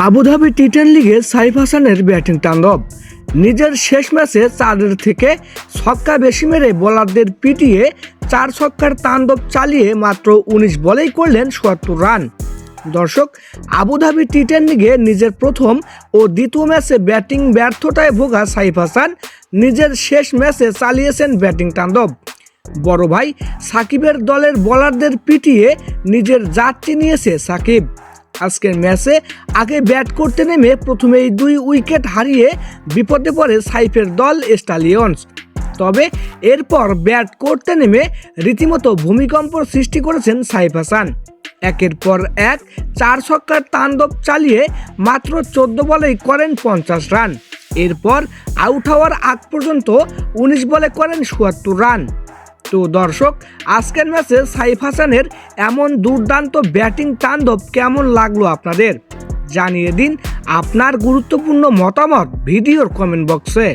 Abu Dhabi টি10 লিগে সাইফ হাসানের batting তাণ্ডব। নিজের শেষ ম্যাচে 4 থেকে ছক্কা বেশি মেরে বোলারদের পিটিয়ে 4 ছক্কার তাণ্ডব চালিয়ে মাত্র 19 বলেই করলেন ৭৭ রান। দর্শক, আবুধাবি টি10 লিগে নিজের প্রথম ও দ্বিতীয় ম্যাচে ব্যাটিং ব্যর্থতায় ভোগা সাইফ হাসান নিজের শেষ ম্যাচে চালিয়েছেন ব্যাটিং তাণ্ডব। বড় ভাই সাকিবের দলের বোলারদের পিটিয়ে নিজের যাত্রী নিয়েছে সাকিব। আজকের ম্যাচে আগে ব্যাট করতে নেমে প্রথমেই 2 উইকেট হারিয়ে বিপদে পড়ে সাইফের দল স্টালিয়ন্স। তবে এরপর ব্যাট করতে নেমে রীতিমতো ভূমিকম্প সৃষ্টি করেছেন সাইফ হাসান। একের পর এক 4 ছক্কার তাণ্ডব চালিয়ে মাত্র 14 বলেই করেন 50 রান। এরপর আউট হওয়ার আগ পর্যন্ত 19 বলে করেন ৭৪ রান। তো দর্শক, আজকের ম্যাচে সাইফ হাসানের এমন দুর্দান্ত ব্যাটিং তাণ্ডব কেমন লাগলো আপনাদের? জানিয়ে দিন আপনার গুরুত্বপূর্ণ মতামত ভিডিওর কমেন্ট বক্সে।